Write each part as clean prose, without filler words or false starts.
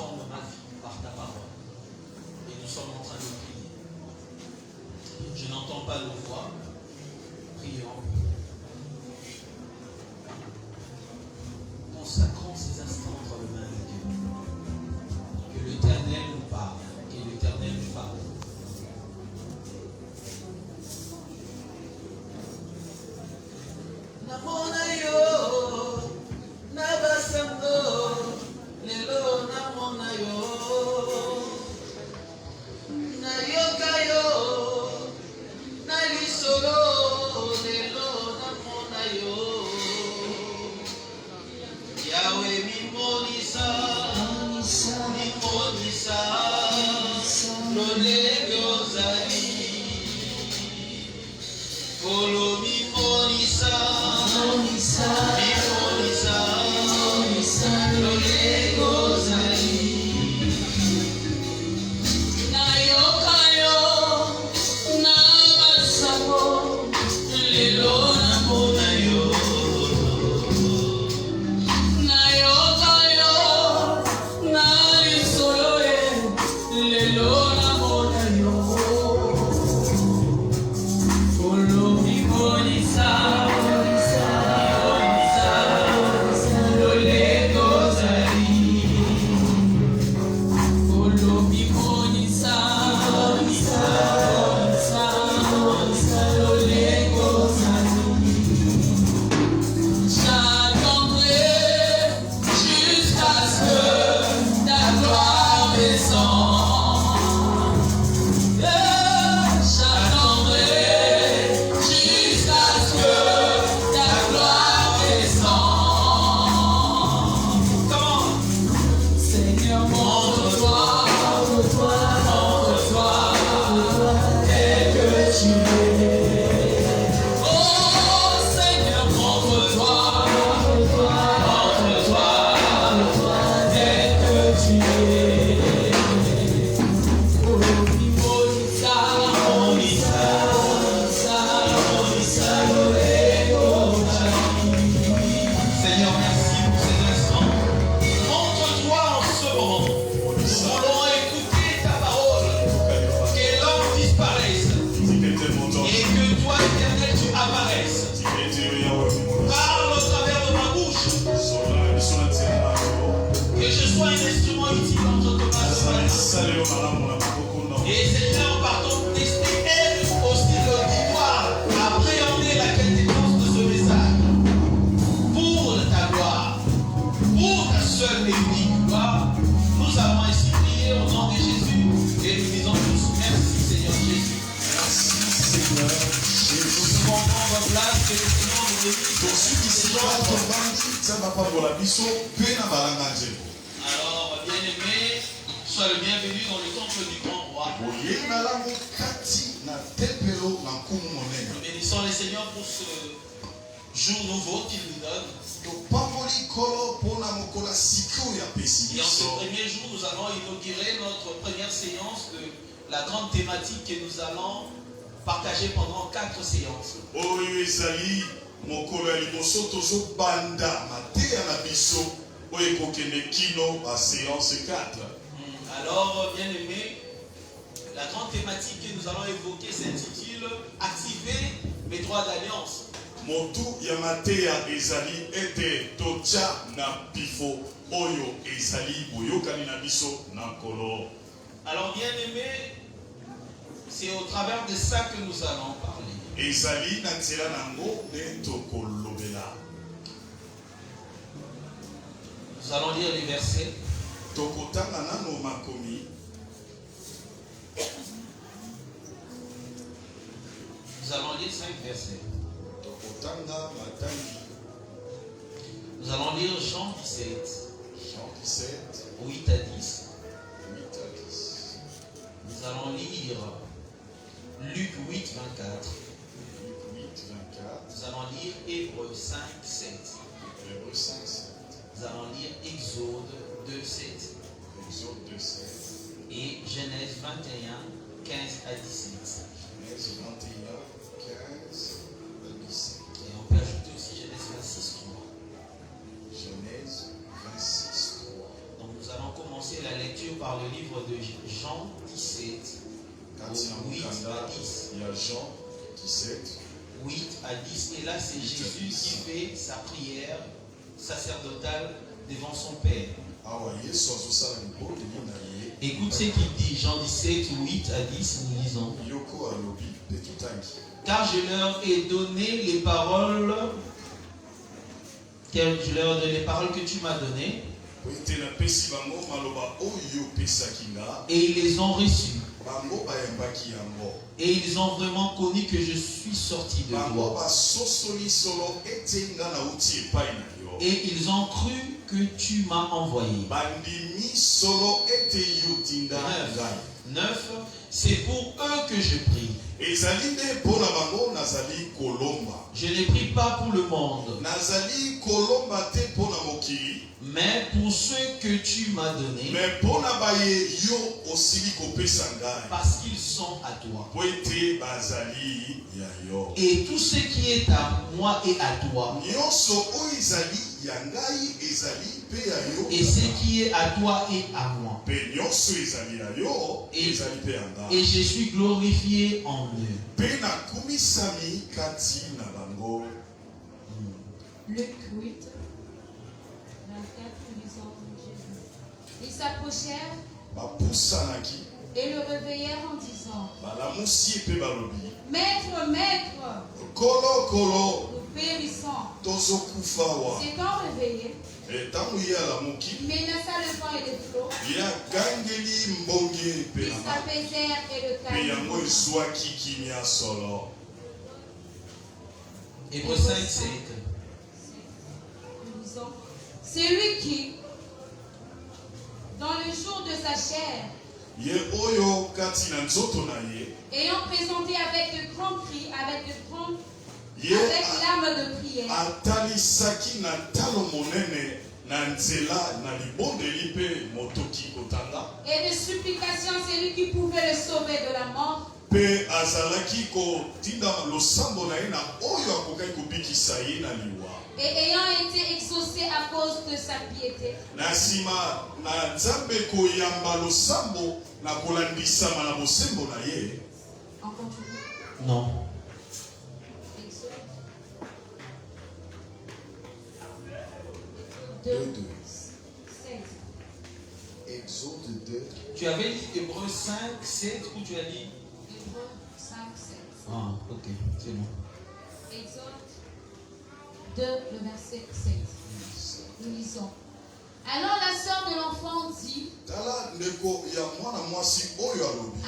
transforme ma vie par ta parole. Et nous sommes en train de prier. Je n'entends pas nos voix. Prions. Consacrons ces instants entre les mains de Dieu. Que l'Éternel nous parle. Et l'Éternel nous parle. Namona yo, nabasando, lelo namona yo, nayoka yo, nalisolo, lelo namona yo, Yahweh mimonisa, lolego zali, kolo mimonisa. Et Seigneur, par ton esprit, aide aussi l'auditoire à appréhender la quintessence de ce message. Pour ta gloire, pour ta seule et unique gloire, nous avons ainsi prié au nom de Jésus et nous disons tous merci Seigneur Jésus. Merci Seigneur Jésus. Nous pouvons prendre place que le Seigneur nous bénisse. Pour ceux qui se trouvent dans le ça va pas pour la biso, peu na balanganje. Alors, bien-aimés, sois le bienvenu dans le temple du grand roi. Nous bénissons le Seigneur pour ce jour nouveau qu'il nous donne. Et en ce premier jour, nous allons inaugurer notre première séance de la grande thématique que nous allons partager pendant 4 séances. Alors, bien aimé, la grande thématique que nous allons évoquer s'intitule Activer mes droits d'alliance. Motu yamatea ezali ete tocha na pifo oyo ezali boyokani na biso na kolo. Alors, bien aimé, c'est au travers de ça que nous allons parler. Ezali na nzela nango ne tokolobela. Nous allons lire les versets. Tokotanga nano makomi. Nous allons lire 5 versets. Tokotanga matangi. Nous allons lire Jean 17. Jean 17. 8 à 10. 8 à 10. Nous allons lire Luc 8, 24. Luc 8, 24. Nous allons lire Hébreux 5, 7. Hébreux 5, 7. Nous allons lire Exode 2, 7. Exode 2, 7. Et Genèse 21, 15 à 17. Genèse 21, 15 à 17. Et on peut ajouter aussi Genèse 26, 3. Genèse 26, 3. Donc nous allons commencer commencer la lecture par le livre de Jean 17, Quand il y a 8 à 10. il y a Jean 17. 8 à 10. Et là, c'est Jésus qui fait sa prière sacerdotale devant son Père. Écoute ce qu'il dit, Jean 17, 8 à 10, nous lisons. Car je leur ai donné les paroles, que tu m'as données, et ils les ont reçues. Et ils ont vraiment connu que je suis sorti de toi. Et ils ont cru que tu m'as envoyé. 9. C'est pour eux que je prie. Je ne prie pas pour le monde, mais pour ceux que tu m'as donnés, parce qu'ils sont à toi. Et tout ce qui est à moi est à toi. Et ce qui est à toi est à moi. Et je suis glorifié en eux. Luc 8, 24, nous lisons Jésus. Ils s'approchèrent et le réveillèrent en disant: Maître, maître, nous périssons. S'étant réveillé, il menaça le vent et les flots. Ils s'apaisèrent et le calme. Hébreux 5, 7. Nous lisons: C'est lui qui, dans le jour de sa chair, ayant présenté avec de grands cris, avec larmes de prière, et de supplication, c'est lui qui pouvait le sauver de la mort. Et ayant été exaucé à cause de sa piété, on continue. Non. Exode 2, 16. Exode 2. Tu avais dit Hébreux 5, 7 ou tu as dit Hébreux 5, 7. Ah, ok, c'est bon. Exode 2, le verset 7. Nous lisons: Alors la sœur de l'enfant dit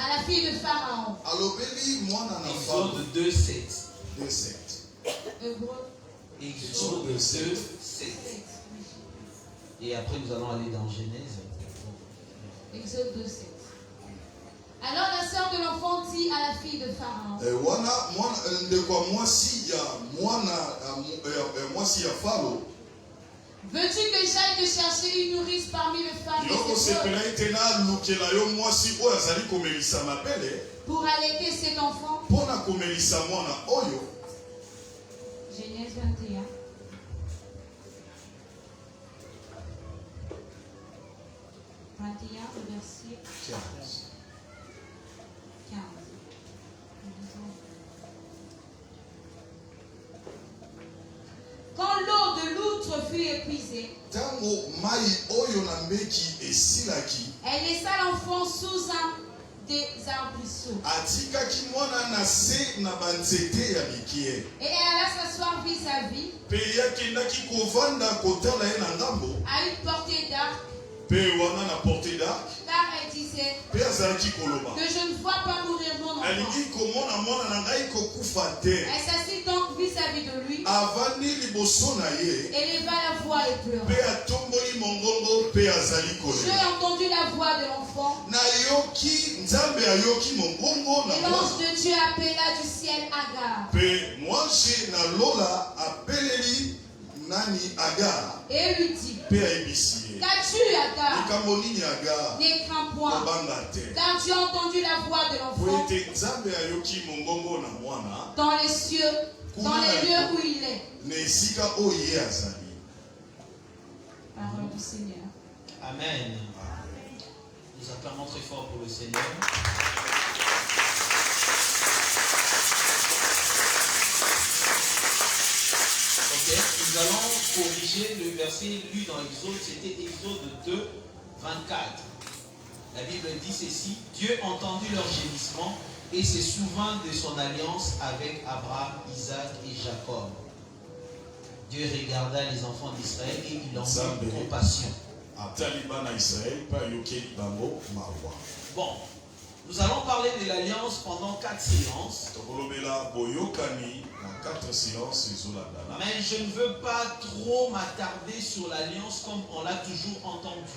à la fille de Pharaon. Exode 2, 7. Hébreux Exode 2, 7. Et après, nous allons aller dans Genèse. Exode 2, 7. Alors la sœur de l'enfant dit à la fille de Pharaon: Veux-tu que j'aille te chercher une nourrice parmi les femmes pour allaiter cet enfant? Genèse 21. Le verset 15. Quand l'eau de l'outre fut épuisée, elle laissa l'enfant sous un des arbrisseaux. Et elle alla s'asseoir vis-à-vis à une portée d'arc. Car elle disait que je ne vois pas mourir mon enfant. Elle s'assit donc vis-à-vis de lui, éleva la voix et pleura. J'ai entendu la voix de l'enfant, et l'ange de Dieu appela du ciel Agar et lui dit: Qu'as-tu, Agar? Ne crains point, car tu as entendu la voix de l'enfant dans les cieux, dans les lieux où il est. Parole du Seigneur. Amen. Acclamons très fort pour le Seigneur. Ok, nous allons corriger le verset lu dans Exode, c'était Exode 2, 24. La Bible dit ceci: Dieu entendit leur gémissement et se souvint de son alliance avec Abraham, Isaac et Jacob. Dieu regarda les enfants d'Israël et il en eut compassion. Bon, nous allons parler de l'alliance pendant 4 séances. Mais je ne veux pas trop m'attarder sur l'alliance comme on l'a toujours entendu.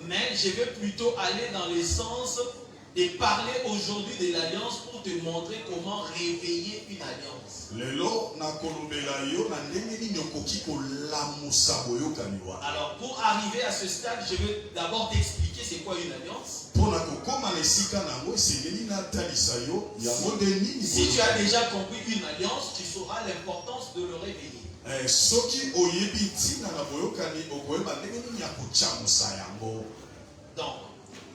Mais je vais plutôt aller dans le sens de parler aujourd'hui de l'alliance pour te montrer comment réveiller une alliance. Alors pour arriver à ce stade, je vais d'abord t'expliquer c'est quoi une alliance. Si tu as déjà compris une alliance, tu sauras l'importance de le réveiller. Donc,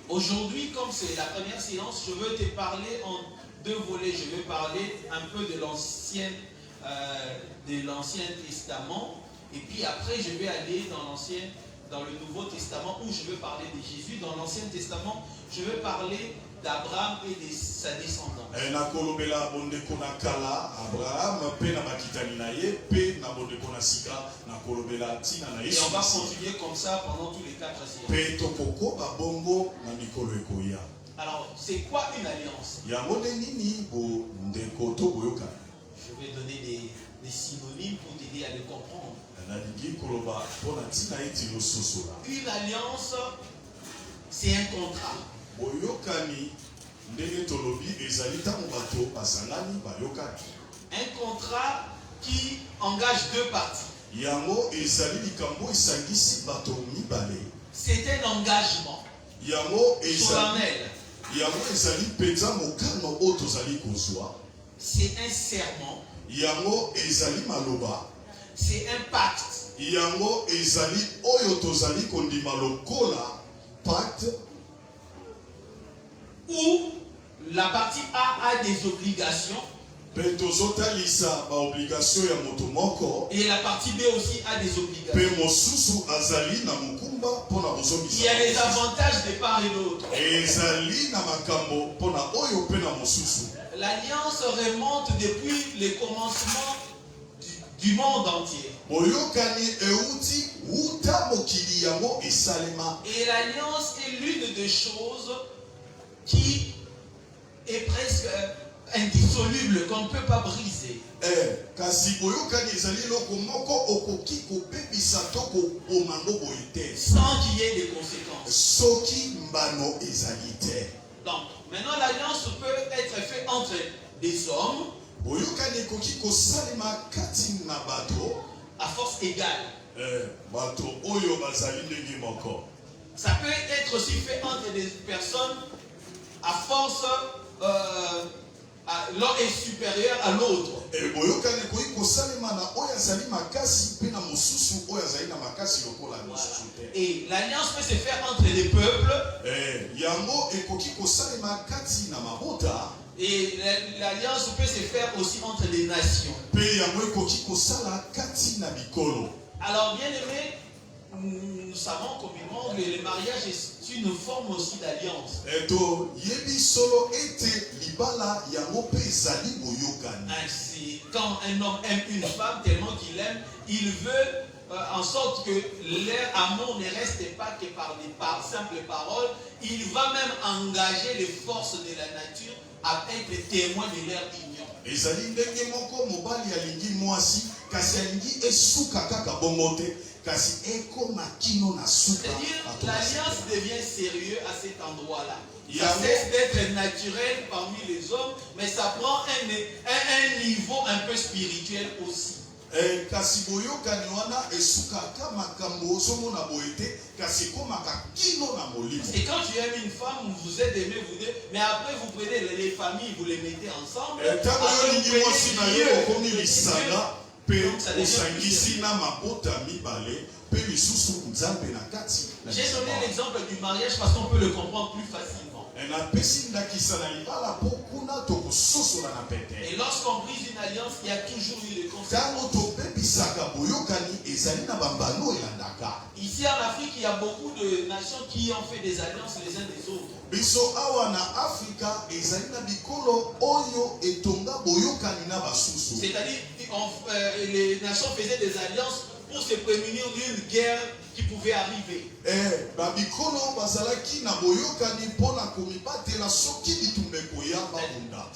aujourd'hui, comme c'est la première séance, je veux te parler en 2 volets. Je vais parler un peu de l'Ancien Testament. Et puis après, je vais aller dans le Nouveau Testament où je vais parler de Jésus. Dans l'Ancien Testament, je vais parler d'Abraham et de sa descendance. Et on va continuer comme ça pendant tous les 4 séances. Alors, c'est quoi une alliance? Je vais donner des synonymes pour t'aider à le comprendre. Une alliance, c'est un contrat. Un contrat qui engage 2 parties. C'est un engagement solennel. C'est un serment. C'est un pacte. Où la partie A a des obligations. Et la partie B aussi a des obligations. Il y a des avantages de part et d'autre. L'alliance remonte depuis le commencement du monde entier. Et l'alliance est l'une des choses qui est presque indissoluble, qu'on ne peut pas briser. Sans qu'il y ait des conséquences. Donc, maintenant l'alliance peut être faite entre des hommes à force égale. Ça peut être aussi fait entre des personnes à force l'un est supérieur à l'autre. Et l'alliance peut se faire entre les peuples. Et l'alliance peut se faire aussi entre les nations. Alors bien aimé, nous savons communément que le mariage est une forme aussi d'alliance. Ainsi, quand un homme aime une femme tellement qu'il aime, il veut en sorte que leur amour ne reste pas que par des simples paroles. Il va même engager les forces de la nature à être témoin de leur union. C'est-à-dire, l'alliance devient sérieuse à cet endroit-là. Ça cesse d'être naturel parmi les hommes, mais ça prend un niveau un peu spirituel aussi. Et quand tu aimes une femme, vous êtes aimé, vous dites, mais après vous prenez les familles, vous les mettez ensemble. J'ai donné l'exemple du mariage parce qu'on peut le comprendre plus facilement. Et lorsqu'on brise une alliance, il y a toujours eu des conséquences. Ici en Afrique, il y a beaucoup de nations qui ont fait des alliances les uns des autres. C'est-à-dire les nations faisaient des alliances pour se prémunir d'une guerre qui pouvait arriver.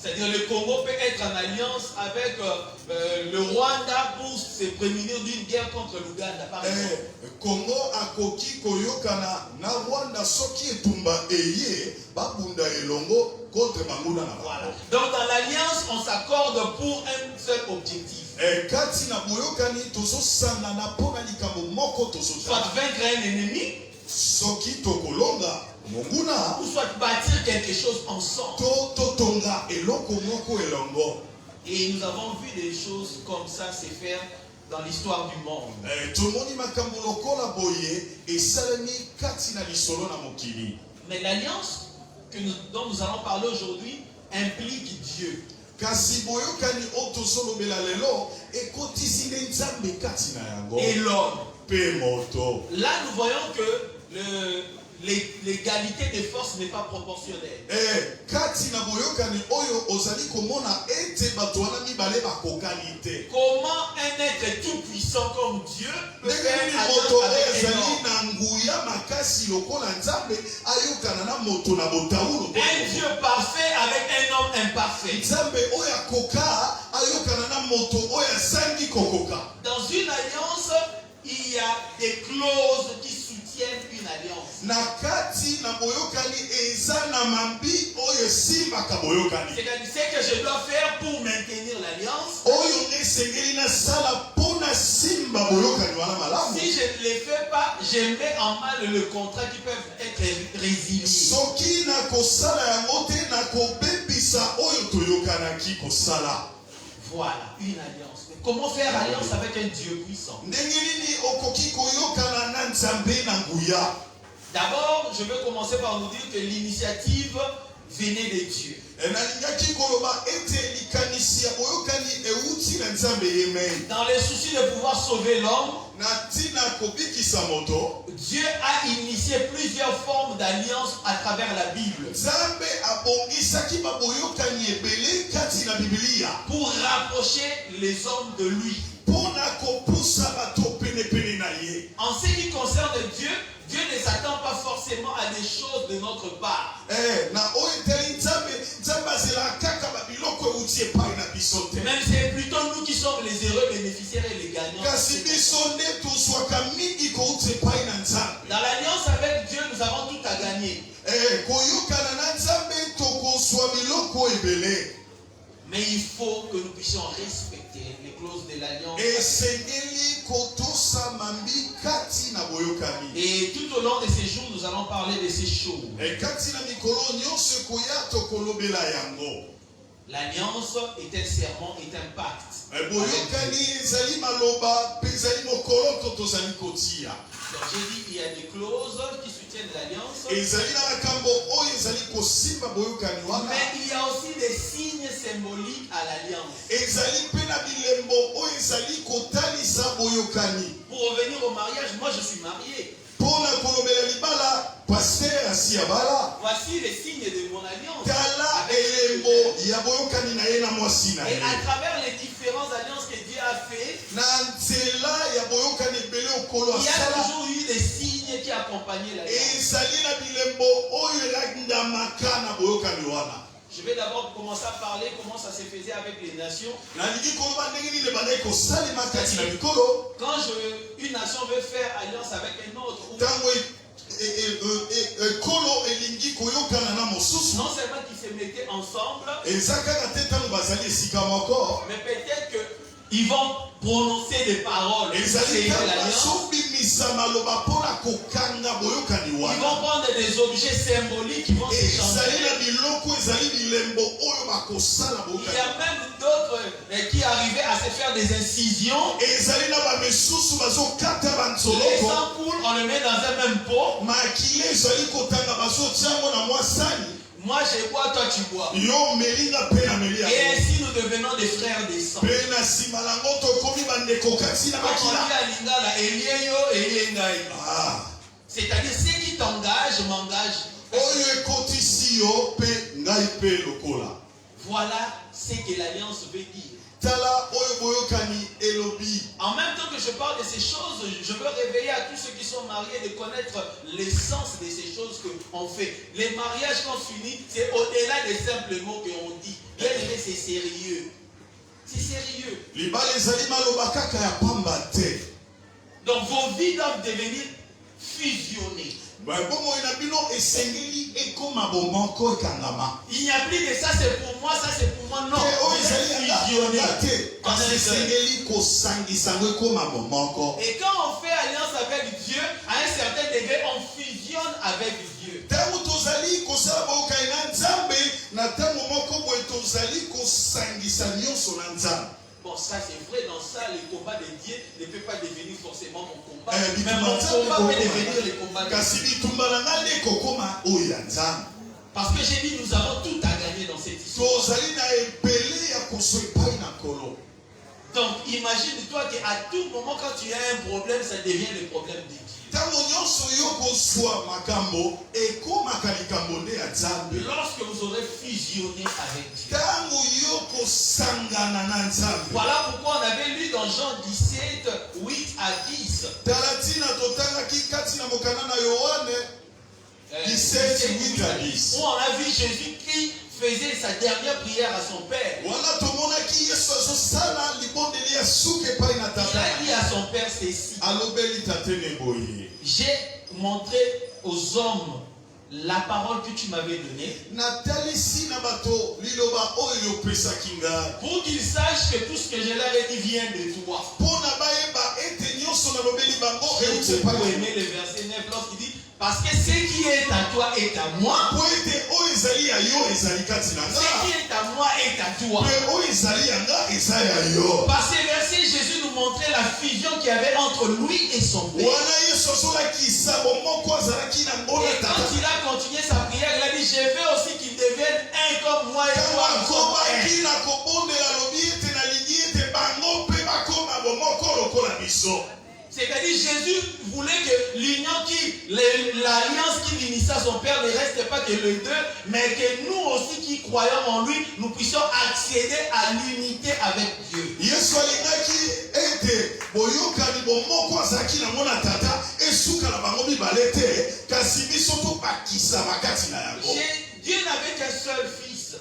C'est-à-dire le Congo peut être en alliance avec le Rwanda pour se prémunir d'une guerre contre l'Ouganda, par exemple. Congo akoki koyokana na Rwanda soki etumba eye babunda elongo contre banguna na. Voilà. Donc dans l'alliance, on s'accorde pour un seul objectif. Soit vaincre un ennemi, ou soit bâtir quelque chose ensemble. Et nous avons vu des choses comme ça se faire dans l'histoire du monde. Mais l'alliance dont nous allons parler aujourd'hui implique Dieu. Et l'homme. Là, nous voyons que l'égalité des forces n'est pas proportionnelle. Comment un être tout puissant comme Dieu peut faire alliance avec un Dieu parfait avec un homme imparfait? Dans une alliance, il y a des clauses qui soutiennent une alliance. C'est-à-dire ce que je dois faire pour maintenir l'alliance. Si je ne les fais pas, je mets en mal le contrat qui peut être résilié. Voilà, une alliance. Mais comment faire alliance avec un Dieu puissant? D'abord, je veux commencer par nous dire que l'initiative venait de Dieu. Dans les soucis de pouvoir sauver l'homme, Dieu a initié plusieurs formes d'alliance à travers la Bible pour rapprocher les hommes de lui. En ce qui concerne Dieu, Dieu ne s'attend pas forcément à des choses de notre part. Même c'est plutôt nous qui sommes les heureux bénéficiaires et les gagnants. Dans l'alliance avec Dieu, nous avons tout à gagner. Mais il faut que nous puissions respecter les clauses de l'alliance. Et tout au long de ces jours, nous allons parler de ces choses. L'alliance est un serment, est un pacte. Donc j'ai dit qu'il y a des clauses qui soutiennent l'alliance. Mais il y a aussi des signes symboliques à l'alliance. Pour revenir au mariage, moi je suis marié. Voici les signes de mon alliance. Et à travers les différentes alliances que Dieu a fait, il y a toujours eu des signes qui accompagnaient l'alliance. Je vais d'abord commencer à parler comment ça se faisait avec les nations. Quand une nation veut faire alliance avec un autre, non seulement qu'ils se mettaient ensemble, mais peut-être qu'ils vont prononcer des paroles. prendre des objets symboliques qui vont s'échanger. Il y a même d'autres qui arrivaient à se faire des incisions. Les sangs coulent, on le met dans un même pot. Moi je bois, toi tu bois. Et ainsi nous devenons des frères des sangs. C'est-à-dire ceux qui t'engagent m'engagent. Voilà ce que l'alliance veut dire. En même temps que je parle de ces choses, je veux réveiller à tous ceux qui sont mariés de connaître l'essence de ces choses qu'on fait. Les mariages qu'on finit, c'est au-delà des simples mots qu'on dit. Bien aimé, c'est sérieux. C'est sérieux. Donc vos vies doivent devenir fusionnées. Il n'y a plus de ça c'est pour moi, ça c'est pour moi. Non, et quand on fait alliance avec Dieu, à un certain degré, on fusionne avec Dieu. Bon, ça c'est vrai, dans ça, le combat de Dieu ne peut pas devenir forcément mon combat. Mais mon combat peut devenir le combat de Dieu. Parce que j'ai dit, nous avons tout à gagner dans cette histoire. Donc, imagine-toi qu'à tout moment, quand tu as un problème, ça devient le problème de Dieu. Lorsque vous aurez fusionné avec Dieu. Voilà pourquoi on avait lu dans Jean 17, 8 à 10. 17, 8 à 10. Où on a vu Jésus qui faisait sa dernière prière à son Père. Il a dit à son Père ceci. J'ai montré aux hommes la parole que tu m'avais donnée, pour qu'ils sachent que tout ce que je leur ai dit vient de toi. Et vous pouvez aimer le verset 9 lorsqu'il dit, parce que ce qui est à toi est à moi. Ce qui est à moi est à toi. Par ces versets, Jésus nous montrait la fusion qu'il y avait entre lui et son Père. Et quand il a continué sa prière, il a dit, je veux aussi qu'ils deviennent un comme moi et toi. C'est-à-dire Jésus voulait que l'alliance qui l'initia son Père ne reste pas que les deux, mais que nous aussi qui croyons en lui, nous puissions accéder à l'unité avec Dieu. Dieu n'avait qu'un seul fils.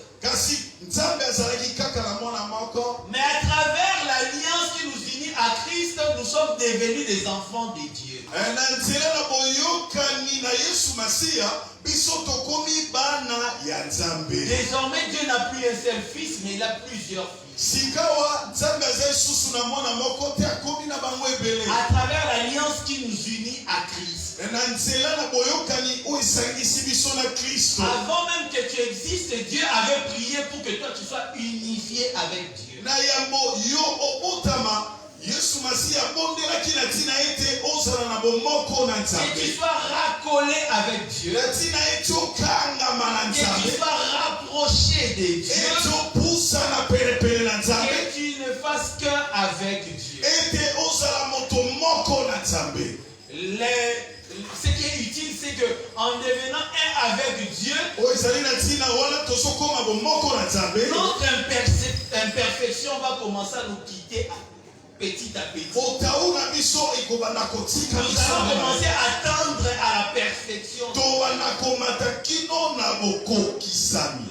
Mais à travers l'alliance qui nous unit à Christ, nous sommes devenus des enfants de Dieu. Désormais, Dieu n'a plus un seul fils, mais il a plusieurs fils. À travers l'alliance qui nous unit à Christ. Avant même que tu existes, Dieu avait prié pour que toi tu sois unifié avec Dieu. Que tu sois raccolé avec Dieu. Que tu sois rapproché de Dieu. Que tu ne fasses qu'un avec Dieu. Ce qui est utile, c'est qu'en devenant un avec Dieu, notre imperfection va commencer à nous quitter petit à petit. Nous allons commencer à tendre à la perfection.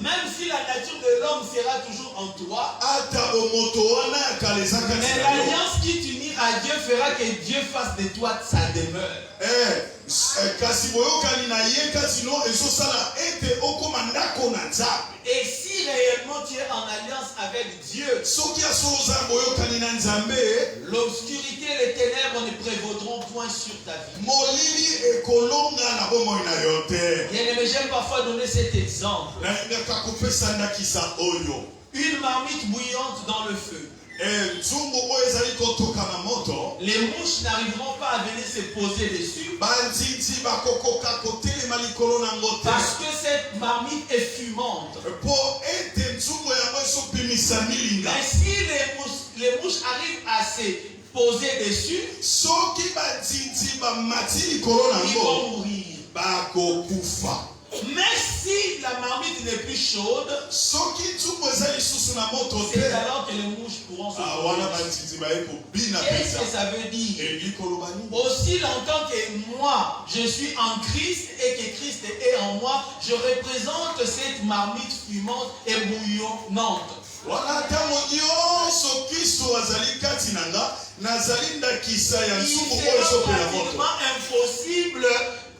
Même si la nature de l'homme sera toujours en toi, mais l'alliance qui t'unit à Dieu fera que Dieu fasse de toi sa demeure. Et si réellement tu es en alliance avec Dieu, l'obscurité et les ténèbres ne prévaudront point sur ta vie. Bien-aimé, j'aime parfois donner cet exemple. Une marmite bouillante dans le feu. Les mouches n'arriveront pas à venir se poser dessus parce que cette marmite est fumante. Mais si les mouches arrivent à se poser dessus, ils vont mourir. Mais si la marmite n'est plus chaude, c'est alors que les mouches pourront se poser. Qu'est-ce que ça veut dire? Aussi longtemps que moi, je suis en Christ et que Christ est en moi, je représente cette marmite fumante et bouillonnante. Il sera pratiquement impossible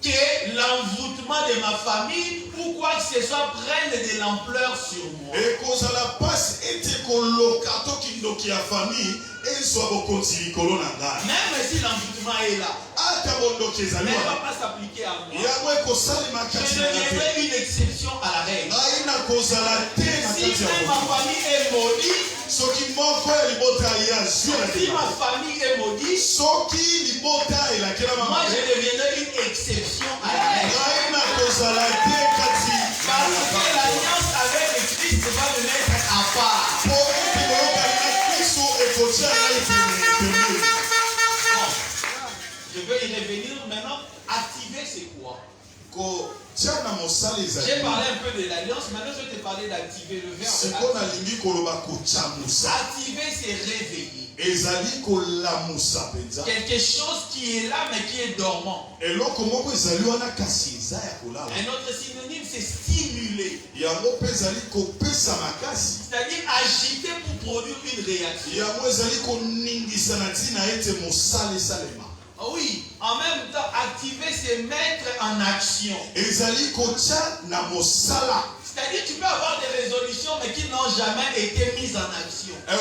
que l'envoûtement de ma famille ou quoi que ce soit prenne de l'ampleur sur moi. Même si l'envoûtement est là, mais elle ne va pas s'appliquer à moi. Je deviendrai une exception à la règle. Si même ma famille est maudite, si ma famille est maudite, moi je deviendrai une exception à la règle. Parce que l'alliance avec le Christ va me mettre à part. Je veux y revenir maintenant. Activer, c'est quoi? J'ai parlé un peu de l'alliance, maintenant je vais te parler d'activer le verbe. Activer, c'est réveiller. Quelque chose qui est là mais qui est dormant. Un autre synonyme, c'est stimuler. C'est-à-dire agiter pour produire une réaction. Oui, en même temps, activer, c'est mettre en action. C'est-à-dire, tu peux avoir des résolutions, mais qui n'ont jamais été mises en action. Mais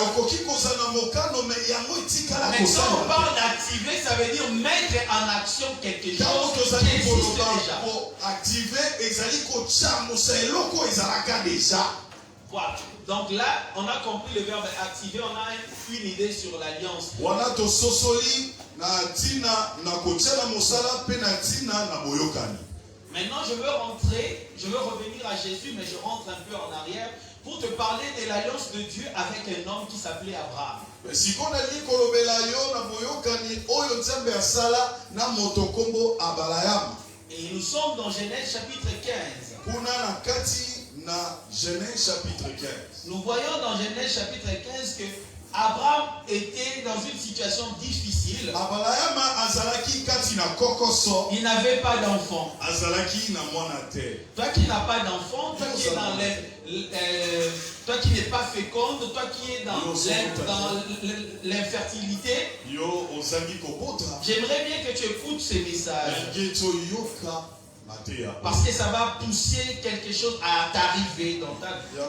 quand on parle d'activer, ça veut dire mettre en action quelque chose qui existe déjà. Voilà. Donc là, on a compris le verbe activer, on a une idée sur l'alliance. Maintenant, je veux revenir à Jésus, mais je rentre un peu en arrière pour te parler de l'alliance de Dieu avec un homme qui s'appelait Abraham. Et nous sommes dans Genèse chapitre 15. Nous voyons dans Genèse chapitre 15 que Abraham était dans une situation difficile. Il n'avait pas d'enfant. Toi qui n'as pas d'enfant, toi qui es dans toi qui n'es pas féconde, toi qui es dans l'infertilité, j'aimerais bien que tu écoutes ces messages. Parce que ça va pousser quelque chose à t'arriver dans ta vie.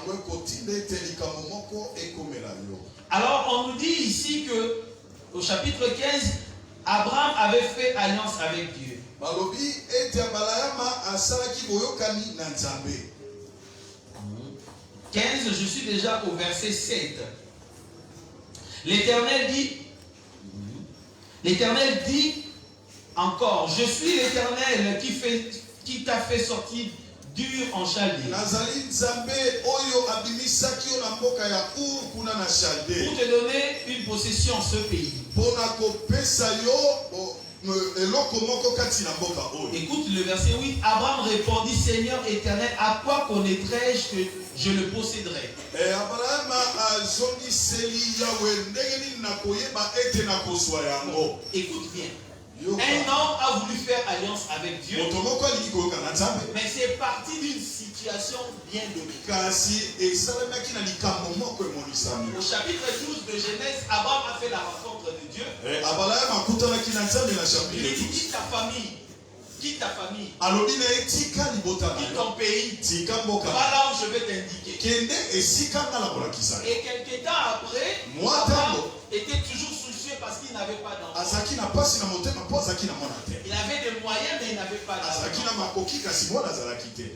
Alors on nous dit ici que au chapitre 15, Abraham avait fait alliance avec Dieu. 15, je suis déjà au verset 7. L'Éternel dit encore, je suis l'Éternel qui t'a fait sortir d'Ur en Chaldée. Pour te donner une possession en ce pays. Écoute le verset 8. Abraham répondit, Seigneur éternel, à quoi connaîtrais-je que je le posséderai? Écoute bien. Un homme a voulu faire alliance avec Dieu, mais c'est parti d'une situation bien délicate. Au chapitre 12 de Genèse, Abraham a fait la rencontre de Dieu. Il lui dit, ta famille, quitte ta famille, quitte quitte ton pays, voilà où je vais t'indiquer. Et quelques temps après, Abraham était toujours soucieux parce qu'il n'avait pas d'enfant. Il avait des moyens, mais il n'avait pas d'enfant.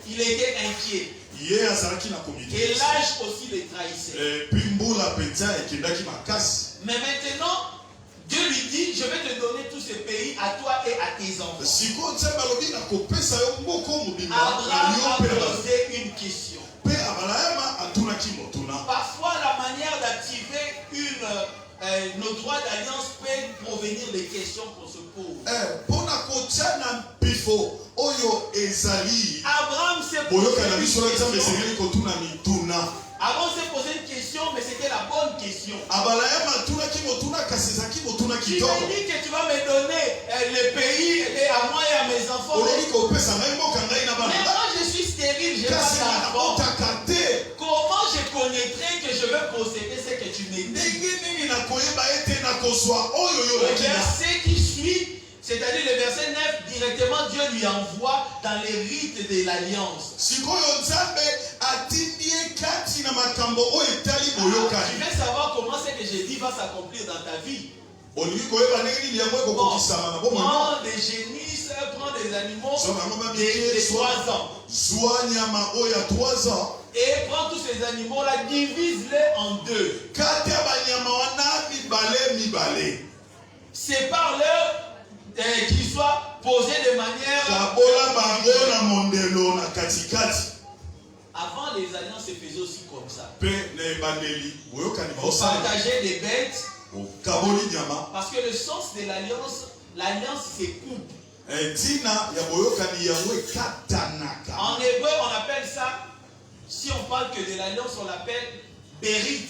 Il était inquiet. Et l'âge aussi les trahissait. Mais maintenant, Dieu lui dit, je vais te donner tous ces pays à toi et à tes enfants. Abraham a posé une question. Parfois, la manière d'activer nos droits d'alliance peut provenir des questions qu'on se pose. Abraham s'est posé une question, mais c'était la bonne question. Tu m'as dit que tu vas me donner les pays à moi et à mes enfants. Mais moi je suis stérile, je n'ai pas d'enfant. Comment je connaîtrai que je vais posséder ce que tu me dis? Le verset qui suit, c'est-à-dire le verset 9, directement Dieu lui envoie dans les rites de l'alliance. Tu veux savoir comment ce que je dis va s'accomplir dans ta vie. Prends des génisses, prends des animaux de 3 ans. Et prends tous ces animaux-là, divise-les en deux. Sépare-les qu'ils soient posés de manière. Avant, les alliances se faisaient aussi comme ça. On partageait des bêtes. Parce que le sens de l'alliance c'est coupe. En hébreu, on appelle ça, si on parle que de l'alliance, on l'appelle bérit.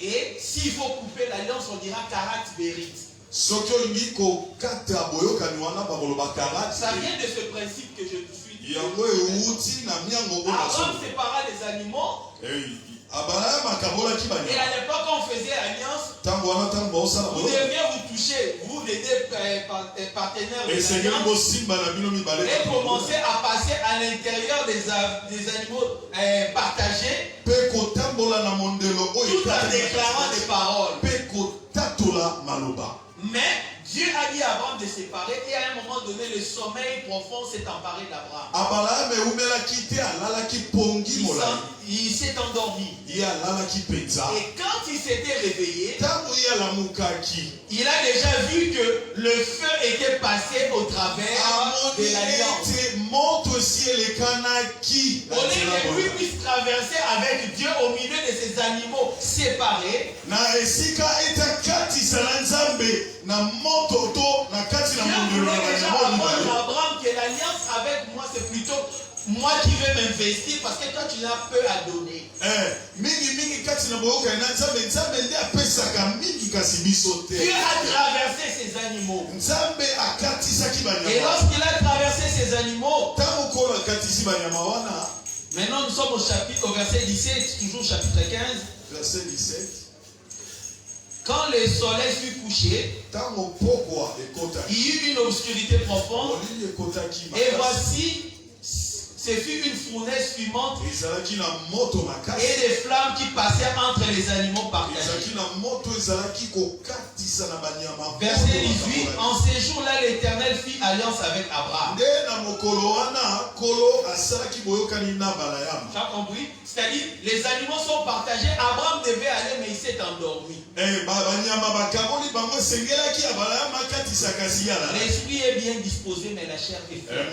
Et s'il faut couper l'alliance, on dira karat bérit. Ça vient de ce principe que je te suis dit. Abraham sépara les animaux. Et à l'époque, quand on faisait alliance, vous deviez vous toucher, vous les deux partenaires de l'alliance, et commencer à passer à l'intérieur des animaux partagés, tout en déclarant des paroles. Mais Dieu a dit à Abraham de séparer, et à un moment donné, le sommeil profond s'est emparé d'Abraham. Il s'est endormi. Et quand il s'était réveillé, il a déjà vu que le feu était passé au travers de l'alliance. Au lieu que lui puisse traverser avec Dieu au milieu de ces animaux séparés, Dieu voulait déjà apprendre à Abraham que l'alliance avec moi c'est plutôt moi qui vais m'investir parce que toi tu n'as peu à donner. Dieu a traversé ces animaux. Et lorsqu'il a traversé ces animaux, maintenant nous sommes au verset 17, toujours chapitre 15. Verset 17. Quand le soleil fut couché, il y eut une obscurité profonde. Et voici, ce fut une fournaise fumante et des flammes qui passaient entre les animaux partagés. Verset 18. En ces jours-là, l'Éternel fit alliance avec Abraham. Tu as compris? C'est-à-dire, les animaux sont partagés. Abraham devait aller, mais il s'est endormi. L'esprit est bien disposé, mais la chair est faible.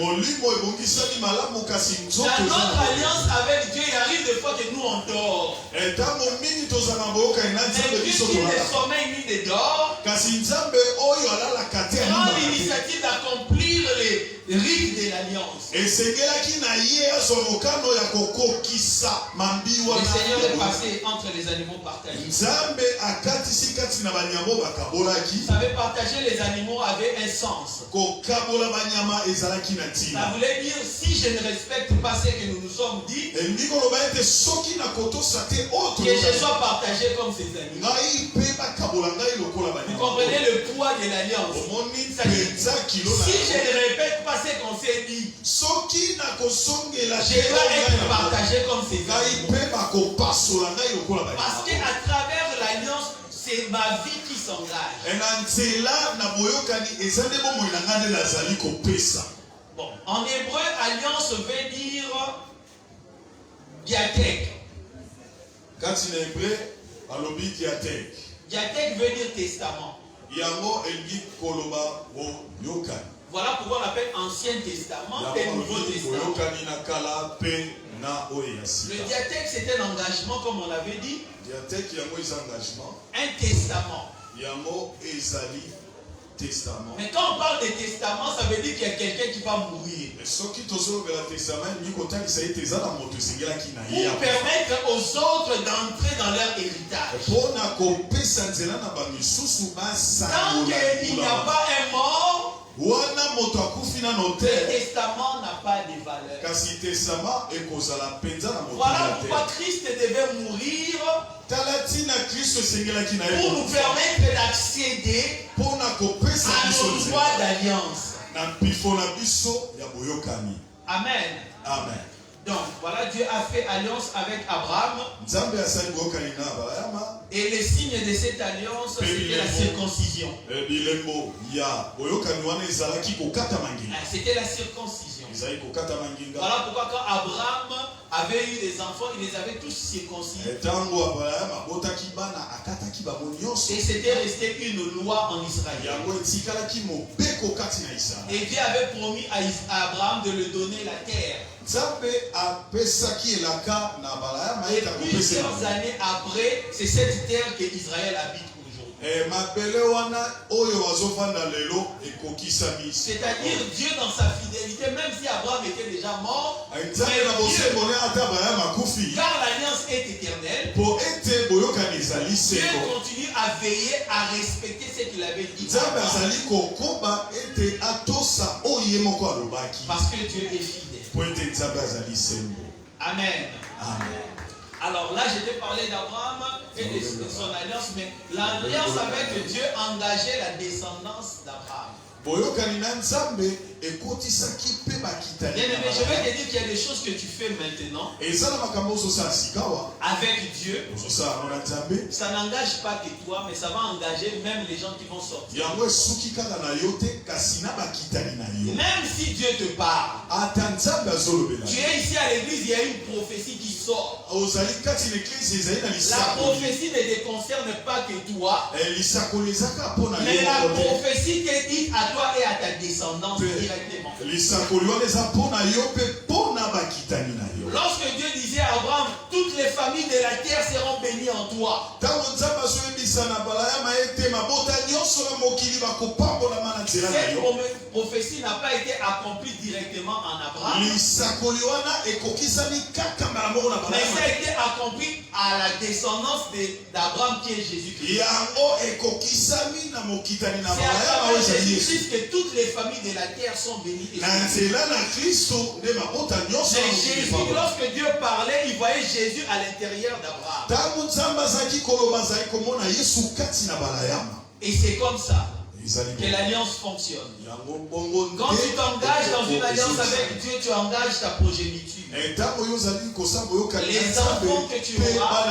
Dans notre alliance avec Dieu, il arrive des fois que nous on dort. Mais Dieu qui ne sommeille ni ne dort, prend l'initiative d'accomplir rite de l'alliance. Le Seigneur est passé entre les animaux partagés. Vous savez, partager les animaux avait un sens. Ça voulait dire, si je ne respecte pas ce que nous nous sommes dit, que je sois partagé comme ces animaux. Vous comprenez le poids de l'alliance. Si je ne répète pas ce qu'on s'est dit, je dois être partagé comme ces animaux. Parce qu'à travers l'alliance, c'est ma vie qui s'engage. Bon, en hébreu, alliance veut dire diathèque. Diathèque veut dire testament. Voilà pourquoi on appelle Ancien Testament et Nouveau Testament. Le diathèque, c'est un engagement, comme on l'avait dit. Un testament. Mais quand on parle de testament, ça veut dire qu'il y a quelqu'un qui va mourir. Pour permettre aux autres d'entrer dans leur héritage. Tant qu'il n'y a pas un mort, le testament n'a pas de valeur. Voilà pourquoi Christ devait mourir pour nous permettre d'accéder à nos droits d'alliance. Amen. Amen. Donc, voilà, Dieu a fait alliance avec Abraham. Et le signe de cette alliance, c'était la circoncision. C'était la circoncision. Voilà pourquoi quand Abraham avait eu des enfants, il les avait tous circoncis. Et c'était resté une loi en Israël. Et Dieu avait promis à Abraham de lui donner la terre. Et plusieurs années après, c'est cette terre que Israël habite aujourd'hui. C'est-à-dire Dieu dans sa fidélité, même si Abraham était déjà mort, car l'alliance est éternelle, Dieu continue à veiller, à respecter ce qu'il avait dit. Parce que Dieu est fidèle. Amen. Amen. Alors là, je t'ai parlé d'Abraham et de son alliance, mais l'alliance avec Dieu engageait la descendance d'Abraham. Bien-aimé, je vais te dire qu'il y a des choses que tu fais maintenant avec Dieu. Ça n'engage pas que toi, mais ça va engager même les gens qui vont sortir. Même si Dieu te parle, tu es ici à l'église, il y a une prophétie qui sort. La prophétie ne te concerne pas que toi, mais la prophétie t'est dite à toi et à ta descendance directement. Lorsque Dieu disait à Abraham, toutes les familles de la terre seront bénies en toi. Cette prophétie n'a pas été accomplie directement en Abraham, mais ça a été accompli à la descendance d'Abraham qui est Jésus-Christ. C'est à travers Jésus-Christ que toutes les familles de la terre sont bénies. Mais Jésus, lorsque Dieu parlait, il voyait Jésus à l'intérieur d'Abraham. Et c'est comme ça que l'alliance fonctionne. Quand tu t'engages dans une alliance avec Dieu, tu engages ta progéniture. Les enfants que tu auras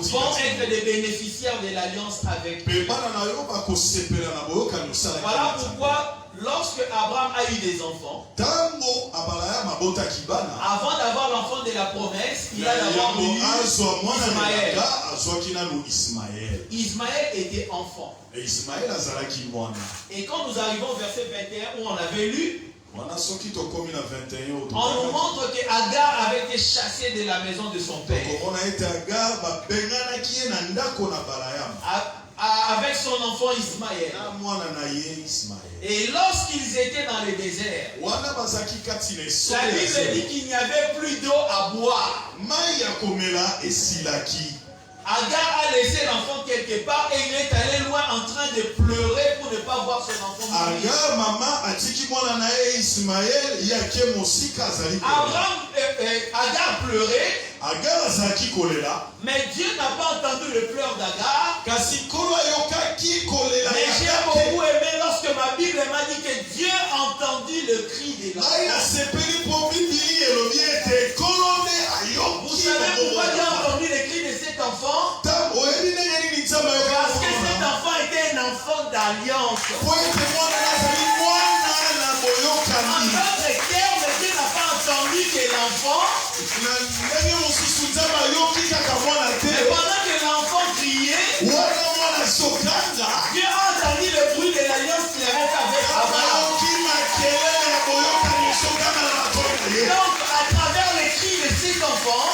vont être des bénéficiaires de l'alliance avec Dieu. Voilà pourquoi lorsque Abraham a eu des enfants, avant d'avoir l'enfant de la promesse, il a d'abord eu Ismaël. Ismaël était enfant. Et quand nous arrivons au verset 21 où on avait lu, on nous montre que Agar avait été chassée de la maison de son père. avec son enfant Ismaël. Et lorsqu'ils étaient dans le désert, la Bible dit qu'il n'y avait plus d'eau à boire. Agar a laissé l'enfant quelque part et il est allé loin en train de pleurer pour ne pas voir son enfant mourir. Agar pleurait. Mais Dieu n'a pas entendu le pleur d'Agar. Mais j'ai beaucoup aimé lorsque ma Bible m'a dit que Dieu entendit le cri de l'enfant. Vous savez pourquoi Dieu a entendu le cri de cet enfant? Parce que cet enfant était un enfant d'alliance. En d'autres termes, Dieu n'a pas entendu que l'enfant. Mais pendant que l'enfant criait, Dieu a entendu le bruit de l'alliance qu'il avait avec Abraham. Donc, à travers les cris de cet enfant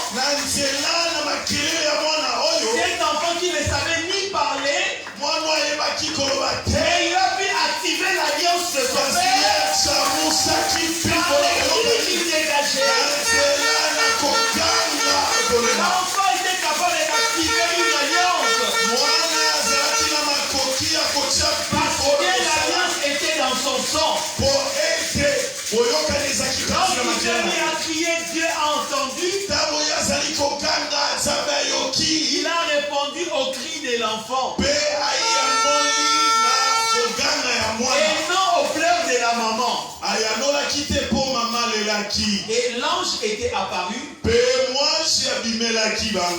qui ne savait ni parler, mais il a pu activer l'alliance de son père. L'enfant était capable d'activer une alliance. Parce que l'alliance était dans son sang. Lorsque Dieu a crié, Dieu a entendu. Il a répondu au cri de l'enfant. Et non aux pleurs de la maman. Et l'ange était apparu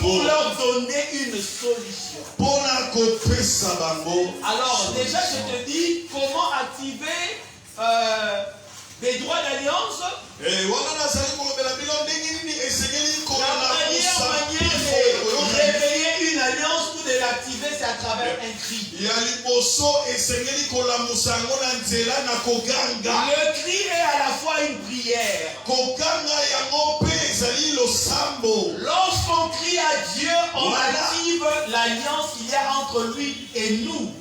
pour leur donner une solution. Alors déjà je te dis comment activer des droits d'alliance. La meilleure manière de réveiller une alliance ou de l'activer, c'est à travers un cri. Le cri est à la fois une prière. Lorsqu'on crie à Dieu, on active l'alliance qu'il y a entre lui et nous.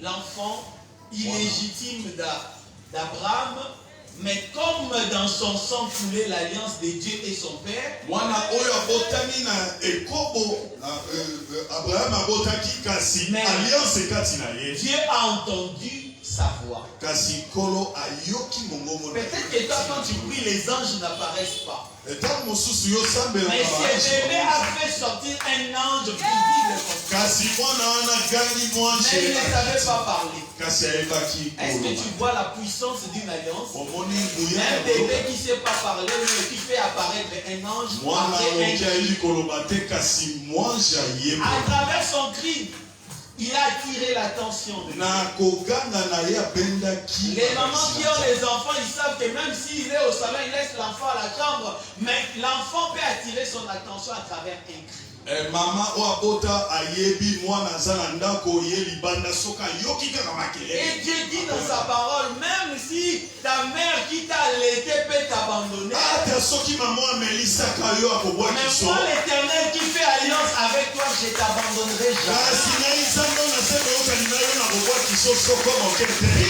L'enfant illégitime d'Abraham, mais comme dans son sang coulait l'alliance de Dieu et son père, Dieu a entendu sa voix. Peut-être que toi, quand tu pries, les anges n'apparaissent pas. Mais ce bébé a fait sortir un ange visible. Mais il ne savait pas parler. Est-ce que tu vois la puissance d'une alliance? Un bébé qui ne sait pas parler, mais qui fait apparaître un ange. À travers son cri, il a attiré l'attention de Dieu. Les mamans qui ont les enfants, ils savent que même s'il est au salon, ils laissent l'enfant à la chambre, mais l'enfant peut attirer son attention à travers un cri. Maman ou abota ayebi mwana zana ndako yeli banda soka yoki kaka makele. Et Dieu dit dans sa parole, même si ta mère qui t'a allaité peut t'abandonner, mais moi l'Éternel qui fait alliance avec toi, je t'abandonnerai jamais. Si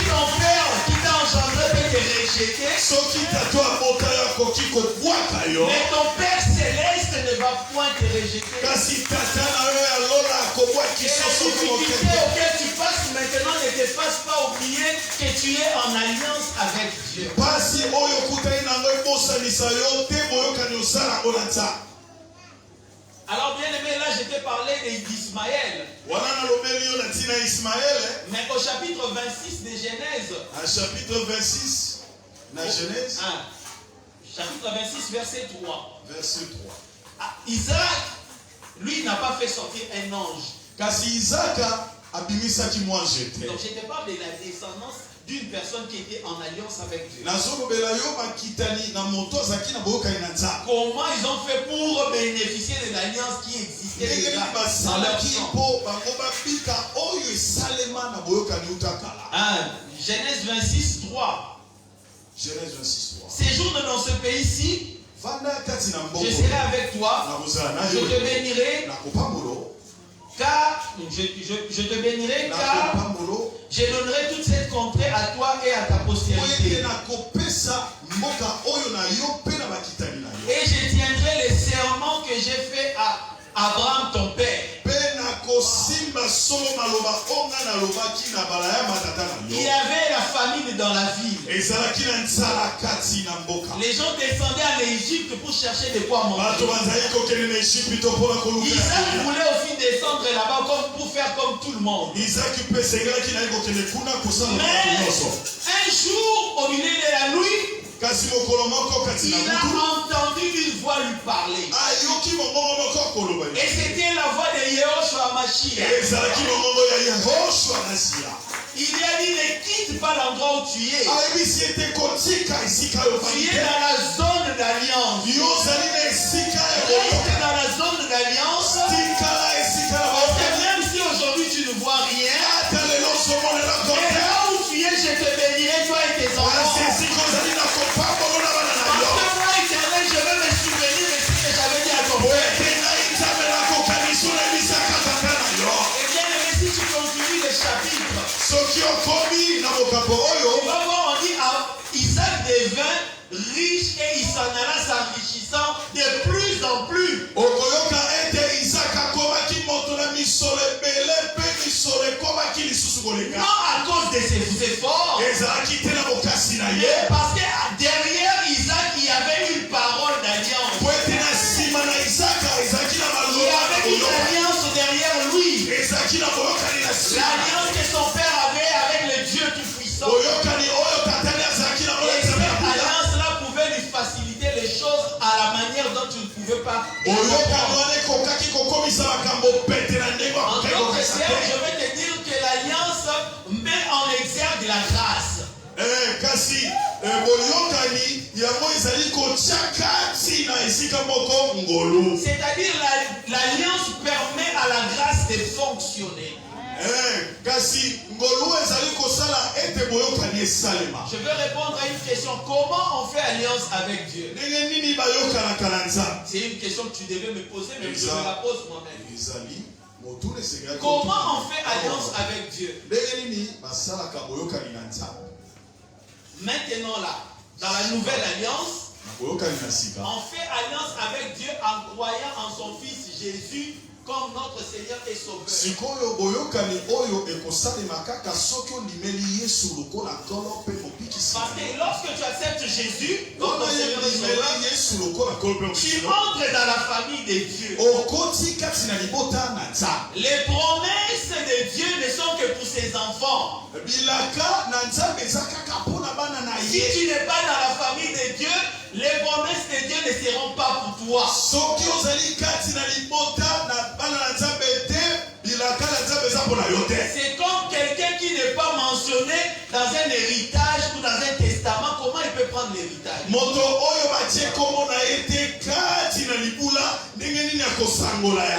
ton père qui t'a engendré peut te rejeter, mais ton Père céleste ne va point te rejeter. Et la difficulté auquel tu passes maintenant ne te fasse pas oublier que tu es en alliance avec Dieu. Alors bien aimé, là je t'ai parlé d'Ismaël. Mais au chapitre 26 de Genèse. Chapitre 26 la Genèse. Chapitre 26 verset 3. Verset 3. Isaac, lui, n'a pas fait sortir un ange. Donc je te parle de la descendance d'une personne qui était en alliance avec Dieu. Comment ils ont fait pour bénéficier de l'alliance qui existait déjà dans leur sang? Genèse 26, 3. Genèse 26, 3. Séjourne dans ce pays-ci, Je serai avec toi. Je te bénirai. Car je te bénirai car je donnerai toute cette contrée à toi et à ta postérité. Et je tiendrai les serments que j'ai faits à Abraham ton père. Il y avait la famine dans la ville. Les gens descendaient en Égypte pour chercher de quoi manger. Isaac voulait aussi descendre là-bas pour faire comme tout le monde. Mais un jour, au milieu de la nuit, il a entendu une voix lui parler. Et c'était la voix de Yehoshua Mashiach. Il lui a dit, ne quitte pas l'endroit où tu es. Tu es dans la zone d'alliance. Reste dans la zone d'alliance. Parce que même si aujourd'hui tu ne vois rien, mais là où tu es, je te bénirai, toi et tes enfants. Parce que moi, éternel, je vais me souvenir de ce que j'avais dit à ton père. Et bien, si tu continues le chapitre, tu vas voir, on dit, Isaac devint riche et il s'en alla s'enrichissant de plus en plus. Non à cause de ses efforts, mais parce que derrière Isaac, il y avait une parole d'alliance. Il y avait une alliance derrière lui. L'alliance que son père avait avec le Dieu Tout-Puissant. Et cette alliance-là pouvait lui faciliter les choses à la manière dont tu ne pouvais pas. En d'autres termes, je vais te dire que l'alliance met en exergue la grâce. C'est-à-dire l'alliance permet à la grâce de fonctionner. Je vais répondre à une question. Comment on fait alliance avec Dieu? C'est une question que tu devais me poser, mais je me la pose moi-même. Comment on fait alliance avec Dieu? Maintenant là, dans la nouvelle alliance, on fait alliance avec Dieu en croyant en son Fils Jésus comme notre Seigneur et Sauveur. Parce que lorsque tu acceptes Jésus comme ton Seigneur et Sauveur, tu entres dans la famille de Dieu. Les promesses de Dieu ne sont que pour ses enfants. Si tu n'es pas dans la famille de Dieu, les promesses de Dieu ne seront pas pour toi. C'est comme quelqu'un qui n'est pas mentionné dans un héritage ou dans un testament. Comment il peut prendre l'héritage?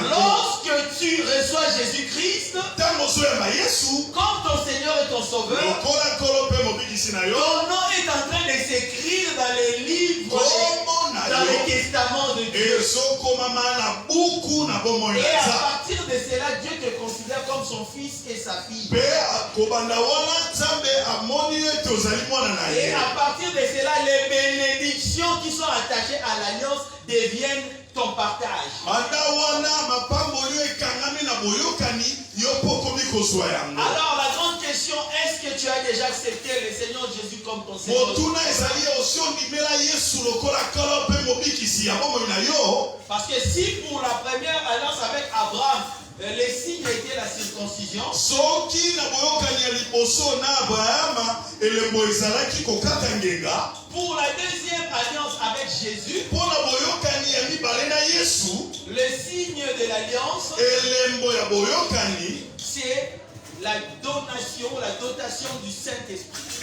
Lorsque tu reçois Jésus-Christ comme ton Seigneur et ton Sauveur, ton nom est en train de s'écrire dans les livres, dans les testaments de Dieu. Et à partir de cela, Dieu te considère comme son fils et sa fille. Et à partir de cela, les bénédictions qui sont attachées à l'alliance deviennent ton partage. Alors la grande question, est-ce que tu as déjà accepté le Seigneur Jésus comme ton Seigneur? Parce que si pour la première alliance avec Abraham, les signes étaient la circoncision, pour la deuxième alliance avec Jésus, le signe de l'alliance, c'est la dotation du Saint-Esprit.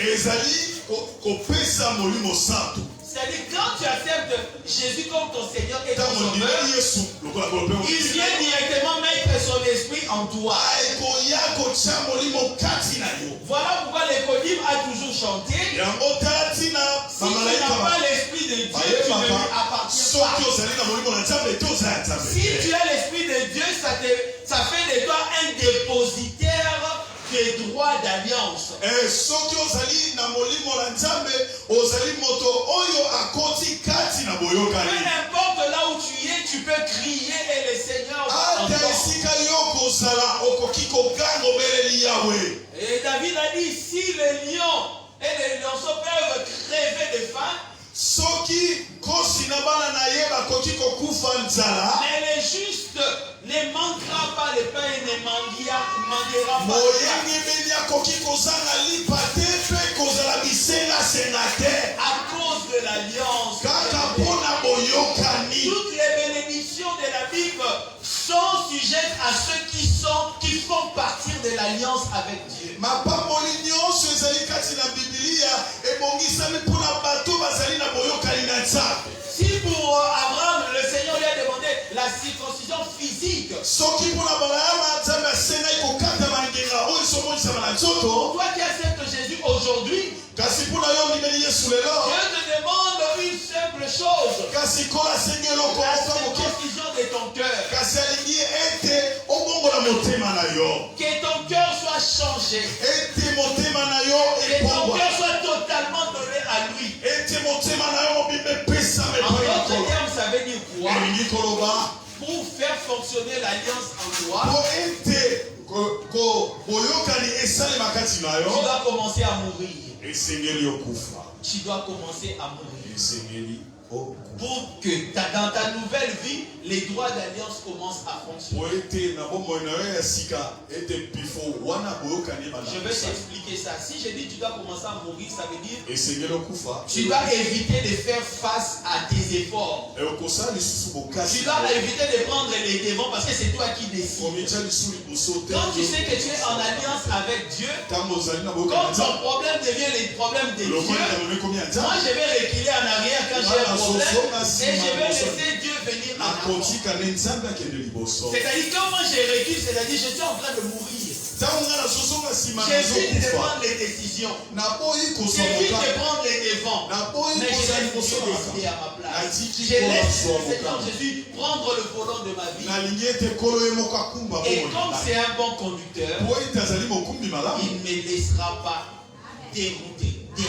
C'est-à-dire quand tu acceptes Jésus comme ton Seigneur et ton Sauveur, il vient directement mettre son esprit en toi. Voilà pourquoi l'économie a toujours chanté. Si tu n'as pas l'esprit de Dieu, tu ne lui appartiens Si tu as l'Esprit de Dieu, ça fait de toi un dépositaire des droits d'alliance. Peu importe là où tu es, tu peux crier et le Seigneur va entendre. Et David a dit, si les lions et les lionceaux peuvent crever de faim, mais le juste ne manquera pas le pain et ne manquera pas. À cause de l'alliance. Toutes les bénédictions de la Bible sont sujettes à ceux qui font partir de l'alliance avec Dieu. Si pour Abraham, le Seigneur lui a demandé la circoncision physique, toi qui acceptes Jésus aujourd'hui, Dieu te demande une simple chose, la circoncision de ton cœur. Que ton cœur soit changé, que ton cœur soit totalement donné à lui. En d'autres termes, ça veut dire quoi? Pour faire fonctionner l'alliance en toi, tu dois commencer à mourir. Tu dois commencer à mourir. Pour que dans ta nouvelle vie, les droits d'alliance commencent à fonctionner. Je vais t'expliquer ça. Si je dis tu dois commencer à mourir, ça veut dire tu dois éviter de faire face à tes efforts. Tu dois éviter de prendre les devants parce que c'est toi qui décides. Quand tu sais que tu es en alliance avec Dieu, quand ton problème devient le problème de Dieu, moi je vais reculer en arrière quand j'ai un problème. Et je vais laisser Dieu venir en avant. C'est-à-dire quand moi je recule, c'est-à-dire je suis en train de mourir. J'évite de prendre les décisions. J'évite de prendre les devants. Mais je laisse Dieu décider à ma place. Je laisse le Seigneur Jésus prendre le volant de ma vie. Et comme c'est un bon conducteur, il ne me laissera pas dérouter. Est-ce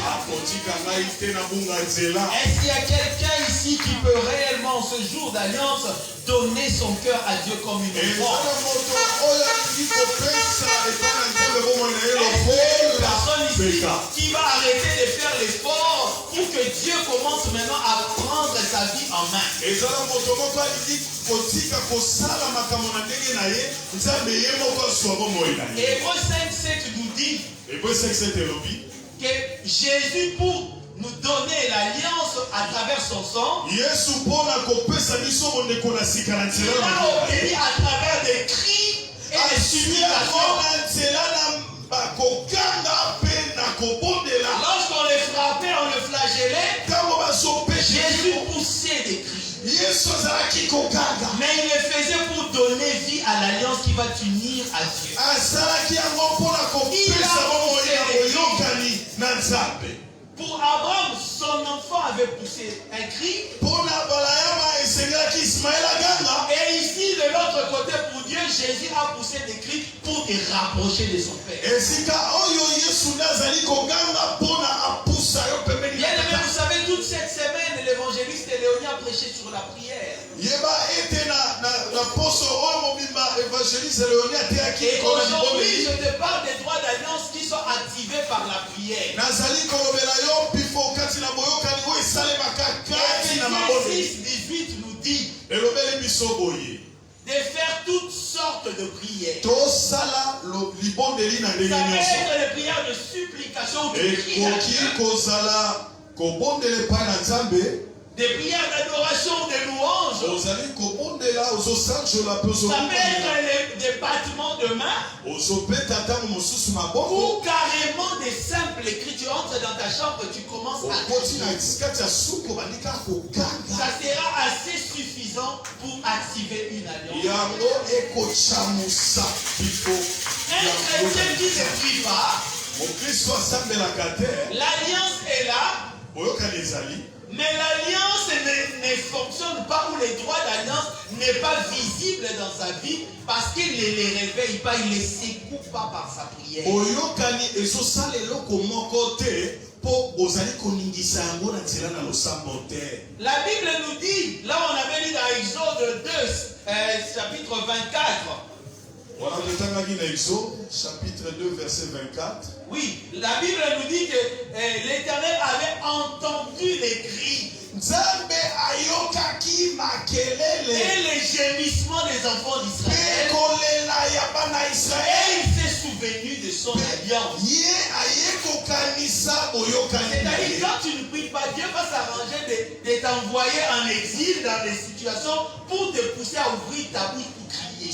qu'il y a quelqu'un ici qui peut réellement, ce jour d'alliance, donner son cœur à Dieu comme une offrande? Personne ici qui va arrêter de faire l'effort pour que Dieu commence maintenant à prendre sa vie en main. Hébreux 5:7 nous dit que Jésus, pour nous donner l'alliance à travers son sang, il a obtenu à travers des cris et des supplications. Lorsqu'on le frappait, on le flagellait, Jésus poussait des cris. Mais il le faisait pour donner vie à l'alliance qui va t'unir à Dieu. Pour Abraham, son enfant avait poussé un cri. Et ici, de l'autre côté, pour Dieu, Jésus a poussé des cris pour te rapprocher de son Père. Bien aimé, vous savez, toute cette semaine, l'évangéliste Léonie a prêché sur la prière. Et aujourd'hui, je te parle des droits d'alliance qui sont activés par la prière. Ephésiens 6:18 nous dit de faire toutes sortes de prières. Ça peut être les prières de supplication ou de cri à Dieu. Des prières d'adoration, des louanges. Ça peut être des battements de main. Ou carrément des simples cris. Tu entres dans ta chambre, tu commences à crier. Ça sera assez suffisant pour activer une alliance. Un chrétien qui ne prie pas, l'alliance est là. Mais l'alliance ne fonctionne pas, ou les droits d'alliance n'est pas visible dans sa vie parce qu'il ne les réveille pas, il ne les secoue pas par sa prière. La Bible nous dit, là on avait lu dans Exode 2, chapitre 24. Chapitre 2, verset 24. Oui, la Bible nous dit que l'Éternel avait entendu les cris et les gémissements des enfants d'Israël. Et il s'est souvenu de son alliance. C'est-à-dire, quand tu ne pries pas, Dieu va s'arranger de t'envoyer en exil dans des situations pour te pousser à ouvrir ta bouche pour crier. Les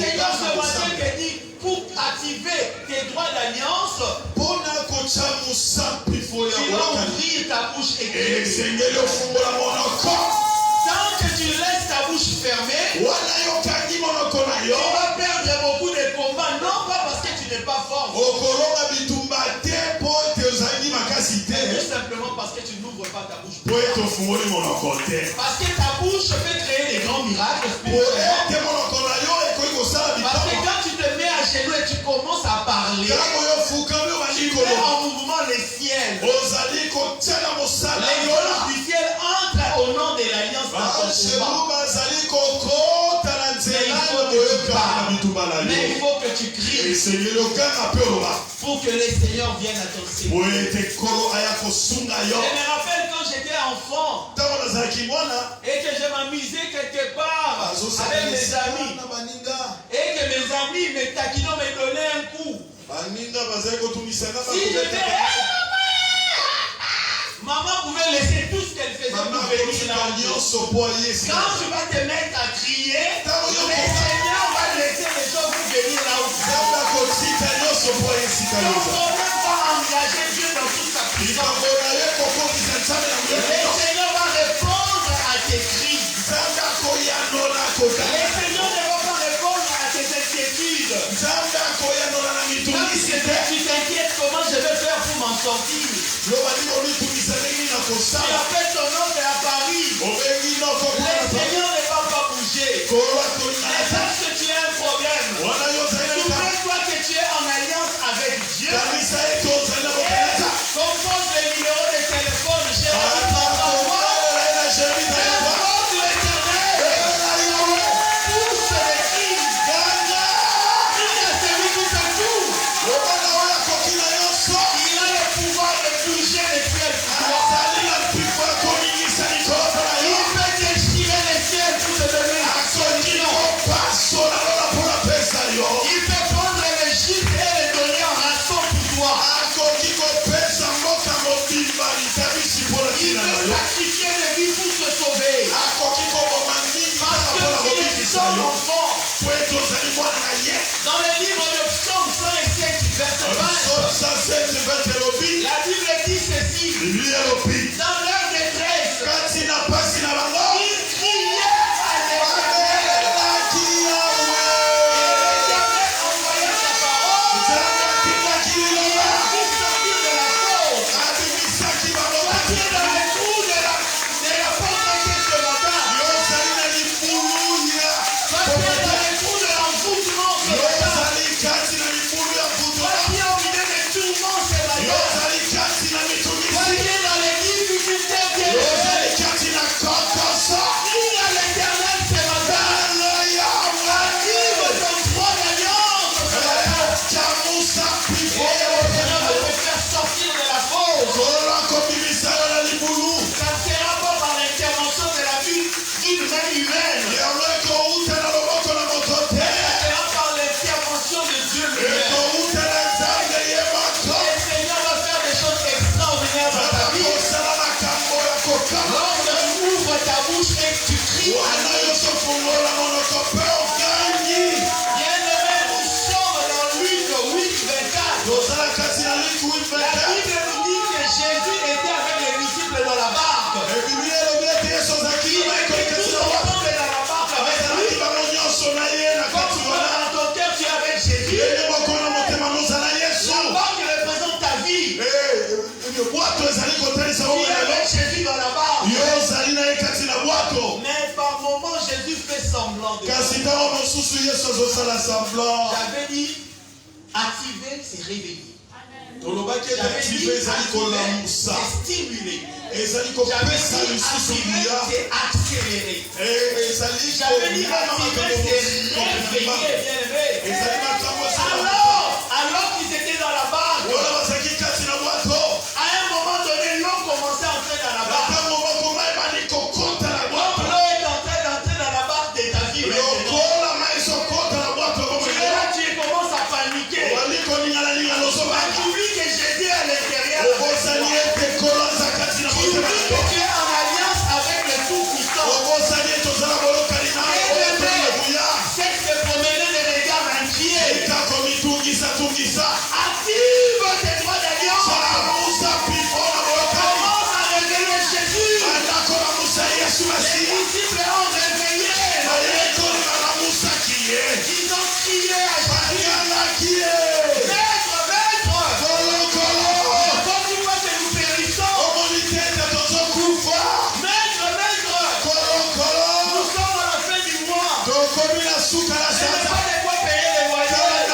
Seigneur ce matin te dit, pour activer tes droits d'alliance, tu dois ouvrir ta bouche et crier. Tant que tu laisses ta bouche fermée, tu vas perdre beaucoup de combats, non pas parce que tu n'es pas fort, tout simplement parce que tu n'ouvres pas ta bouche. Parce que ta bouche peut créer des grands miracles spirituellement. Parce que quand tu te mets à genoux et tu commences à parler, tu mets en mouvement les ciels. Les anges du ciel entrent au nom de l'alliance dans ton combat. Mais il faut que tu cries pour que les seigneurs viennent à ton secours. Je me rappelle quand j'étais enfant et que je m'amusais quelque part avec mes amis et que mes amis me taquinaient, me donnaient un coup. Si je fais maman pouvait laisser tout ce qu'elle faisait pour venir là. Quand tu vas te mettre à crier, le Seigneur va laisser les choses pour venir là où tu es. Ton problème va engager Dieu dans toute sa puissance. Le Seigneur va répondre à tes cris. Le Seigneur ne va pas répondre à tes inquiétudes. Même si tu t'inquiètes comment je vais faire pour m'en sortir. Tu appelles ton nom de à Paris. Le Seigneur ne va pas bouger. Mais parce que tu as un problème, souviens-toi que tu es en alliance avec Dieu. Compose le numéro de téléphone. J'ai sacrifier les vies pour se sauver. Parce que il est son enfant. Dans le livre de Psaume 107, verset 20, la Bible dit ceci. Dans leur détresse, ils criaient à l'Éternel. L'Éternel envoya sa parole. Il a dit sortir de la côte. Sortir dans les trous de la pauvreté ce matin. Sortir dans les trous de l'envoûtement ce matin. Sortir au milieu des tourments ce matin. Sortir dans les difficultés bien élevées. Crie à l'Éternel ce matin. Active ton droit d'alliance ce matin. Et le Seigneur va te faire sortir de la faute. Ça ne sera pas par l'intervention de la vie d'une main humaine. Ça sera par l'intervention de Dieu lui-même. Le Seigneur va faire des choses extraordinaires dans ta vie. Lorsque tu ouvres ta bouche et que tu cries à Dieu. Bien-aimés, nous sommes dans Luc 8, 24. La Bible nous dit que Jésus était avec les disciples dans la barque. Il était tout le monde dans la barque avec lui. Comme dans ton cœur tu es avec Jésus. La barque représente J'avais dit activer, c'est réveiller. J'avais dit activer, c'est stimuler. J'avais dit activer, c'est accélérer. J'avais dit activer, c'est réveiller, bien aimé. Alors qu'ils étaient dans la barque, à un moment donné, l'eau commençait à entrer dans la barque. L'eau est en train d'entrer dans la barque de ta vie. Tu commences à paniquer. Tu oublies que Jésus est à l'intérieur. Tu oublies que tu es en alliance avec le Tout-Puissant. C'est se promener des regards inquiets. Active tes droits d'alliance. Commence à réveiller Jésus. Les disciples ont réveillé. Ils ont crié à Jésus. Maître, pourquoi que nous périssons? Maître, nous sommes à la fin du mois. Je n'ai pas de quoi payer les loyers.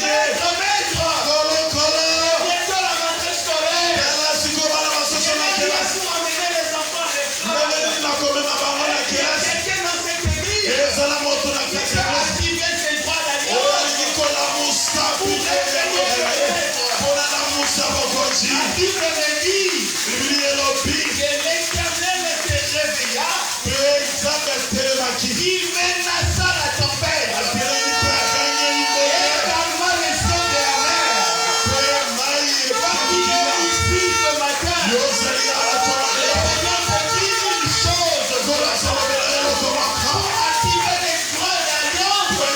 Maître, bientôt la rentrée scolaire. Je n'ai pas pour emmener les enfants à l'école. Quelqu'un dans cette église qui peut activer ses droits d'alliance. La Bible me dit que l'Éternel se réveilla. Il menaça la tempête. Et calma les sons de la mer. Toi qui es ici ce matin, le Seigneur te dit une chose. Pour activer les droits d'alliance, tu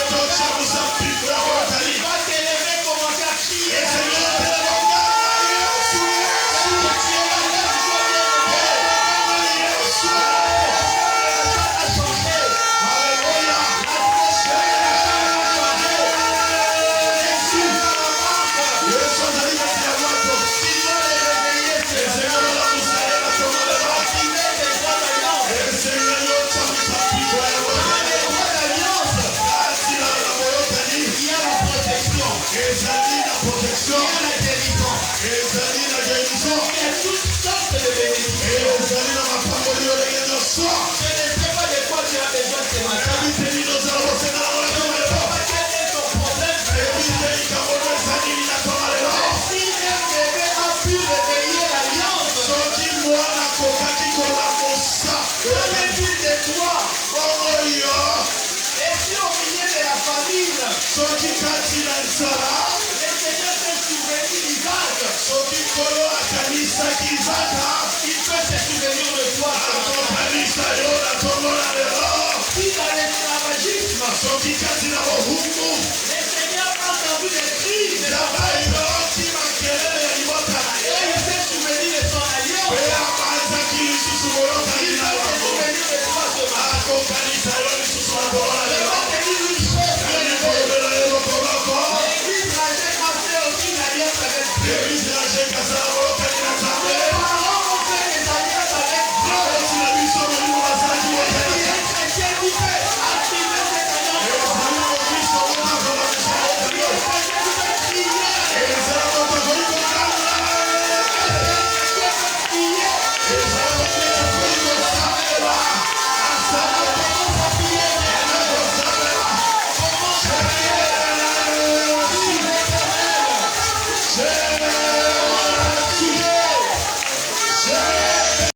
vas te lever, commencer à crier. Il peut se souvenir de toi. Si dans l'esclavagisme, le Seigneur a entendu des cris de la bête. Et il s'est souvenu de son alliance. Il peut se souvenir de toi ce matin.